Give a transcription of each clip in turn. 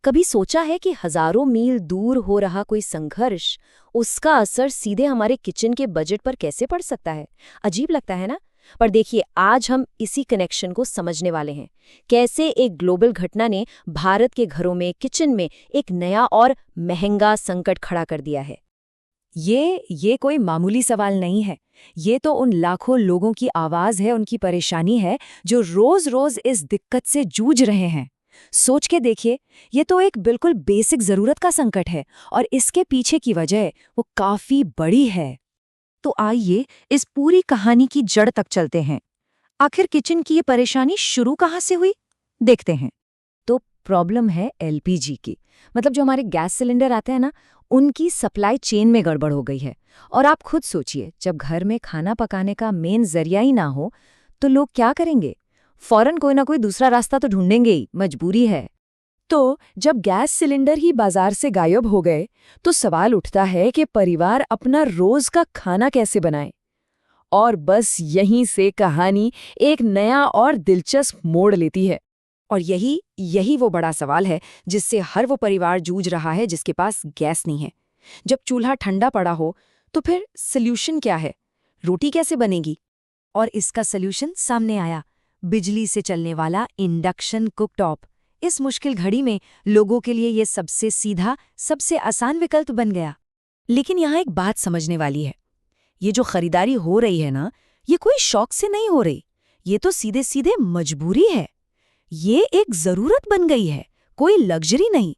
कभी सोचा है कि हजारों मील दूर हो रहा कोई संघर्ष, उसका असर सीधे हमारे किचन के बजट पर कैसे पड़ सकता है? अजीब लगता है ना? पर देखिए, आज हम इसी कनेक्शन को समझने वाले हैं। कैसे एक ग्लोबल घटना ने भारत के घरों में, किचन में एक नया और महंगा संकट खड़ा कर दिया है। ये कोई मामूली सवाल नहीं है। ये तो उन लाखों लोगों की आवाज है, उनकी परेशानी है, जो रोज रोज इस दिक्कत से जूझ रहे हैं। सोच के देखिए, ये तो एक बिल्कुल बेसिक जरूरत का संकट है और इसके पीछे की वजह वो काफी बड़ी है। तो आइए इस पूरी कहानी की जड़ तक चलते हैं। आखिर किचन की ये परेशानी शुरू कहाँ से हुई, देखते हैं। तो प्रॉब्लम है एलपीजी की, मतलब जो हमारे गैस सिलेंडर आते हैं ना, उनकी सप्लाई चेन में गड़बड़ हो गई है। और आप खुद सोचिए, जब घर में खाना पकाने का मेन जरिया ही ना हो तो लोग क्या करेंगे? फौरन कोई ना कोई दूसरा रास्ता तो ढूंढेंगे ही, मजबूरी है। तो जब गैस सिलेंडर ही बाजार से गायब हो गए तो सवाल उठता है कि परिवार अपना रोज का खाना कैसे बनाए। और बस यहीं से कहानी एक नया और दिलचस्प मोड़ लेती है। और यही वो बड़ा सवाल है जिससे हर वो परिवार जूझ रहा है जिसके पास गैस नहीं है। जब चूल्हा ठंडा पड़ा हो तो फिर सल्यूशन क्या है? रोटी कैसे बनेगी? और इसका सल्यूशन सामने आया, बिजली से चलने वाला इंडक्शन कुकटॉप। इस मुश्किल घड़ी में लोगों के लिए ये सबसे सीधा, सबसे आसान विकल्प बन गया। लेकिन यहाँ एक बात समझने वाली है, ये जो खरीदारी हो रही है ना, ये कोई शौक से नहीं हो रही, ये तो सीधे सीधे मजबूरी है। ये एक जरूरत बन गई है, कोई लग्जरी नहीं।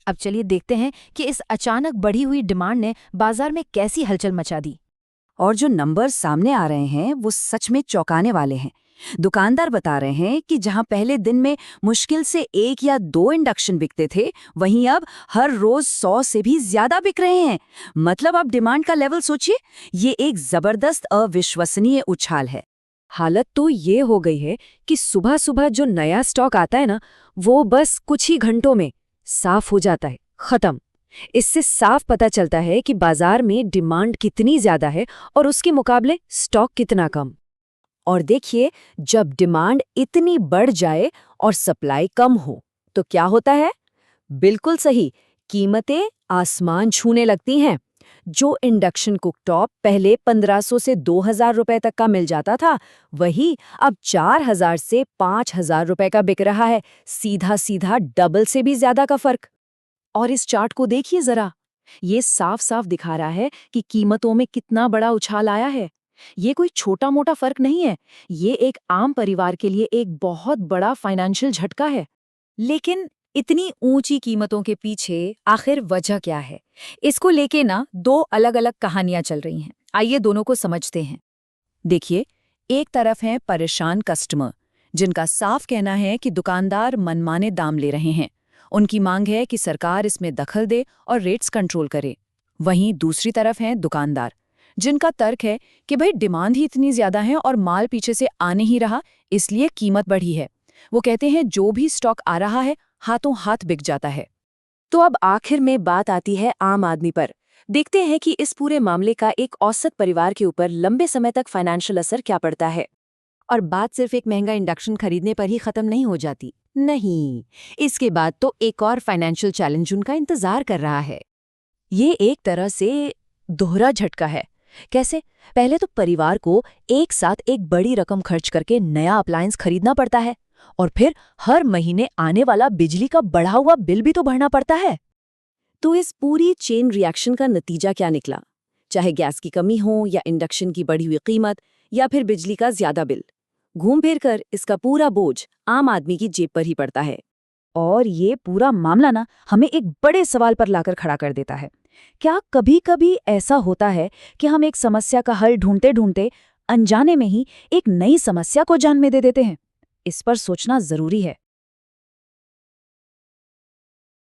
अब चलिए देखते हैं कि इस अचानक बढ़ी हुई डिमांड ने बाजार में कैसी हलचल मचा दी। और जो नंबर सामने आ रहे हैं वो सच में चौंकाने वाले हैं। दुकानदार बता रहे हैं कि जहां पहले दिन में मुश्किल से 1 या 2 इंडक्शन बिकते थे, वहीं अब हर रोज 100 से भी ज्यादा बिक रहे हैं। मतलब अब डिमांड का लेवल सोचिए, ये एक जबरदस्त अविश्वसनीय उछाल है। हालत तो ये हो गई है कि सुबह सुबह जो नया स्टॉक आता है ना, वो बस कुछ ही घंटों में साफ हो जाता है, खत्म। इससे साफ पता चलता है कि बाजार में डिमांड कितनी ज्यादा है और उसके मुकाबले स्टॉक कितना कम। और देखिए, जब डिमांड इतनी बढ़ जाए और सप्लाई कम हो तो क्या होता है? बिल्कुल सही, कीमतें आसमान छूने लगती हैं। जो इंडक्शन कुकटॉप पहले 1500 से 2000 रुपए तक का मिल जाता था, वही अब 4000 से 5000 रुपए का बिक रहा है। सीधा सीधा डबल से भी ज्यादा का फर्क। और इस चार्ट को देखिए जरा, ये साफ साफ दिखा रहा है कि कीमतों में कितना बड़ा उछाल आया है। ये कोई छोटा मोटा फर्क नहीं है, ये एक आम परिवार के लिए एक बहुत बड़ा फाइनेंशियल झटका है। लेकिन इतनी ऊंची कीमतों के पीछे आखिर वजह क्या है? इसको लेके ना 2 अलग-अलग कहानियां चल रही हैं। आइए दोनों को समझते हैं। देखिए, एक तरफ है परेशान कस्टमर, जिनका साफ कहना है कि दुकानदार मनमाने दाम ले रहे हैं। उनकी मांग है कि सरकार इसमें दखल दे और रेट्स कंट्रोल करे। वहीं दूसरी तरफ हैं दुकानदार, जिनका तर्क है कि भाई डिमांड ही इतनी ज्यादा है और माल पीछे से आ नहीं रहा, इसलिए कीमत बढ़ी है। वो कहते हैं जो भी स्टॉक आ रहा है हाथों हाथ बिक जाता है। तो अब आखिर में बात आती है आम आदमी पर। देखते हैं कि इस पूरे मामले का एक औसत परिवार के ऊपर लंबे समय तक फाइनेंशियल असर क्या पड़ता है। और बात सिर्फ एक महंगा इंडक्शन खरीदने पर ही खत्म नहीं हो जाती। नहीं, इसके बाद तो एक और फाइनेंशियल चैलेंज उनका इंतजार कर रहा है। ये एक तरह से दोहरा झटका है। कैसे? पहले तो परिवार को एक साथ एक बड़ी रकम खर्च करके नया अप्लायंस खरीदना पड़ता है, और फिर हर महीने आने वाला बिजली का बढ़ा हुआ बिल भी तो भरना पड़ता है। तो इस पूरी चेन रिएक्शन का नतीजा क्या निकला? चाहे गैस की कमी हो या इंडक्शन की बढ़ी हुई कीमत या फिर बिजली का ज्यादा बिल, घूम फिर कर इसका पूरा बोझ आम आदमी की जेब पर ही पड़ता है। और ये पूरा मामला ना हमें एक बड़े सवाल पर लाकर खड़ा कर देता है। क्या कभी कभी ऐसा होता है कि हम एक समस्या का हल ढूंढते ढूंढते अनजाने में ही एक नई समस्या को जन्म दे देते हैं? इस पर सोचना जरूरी है।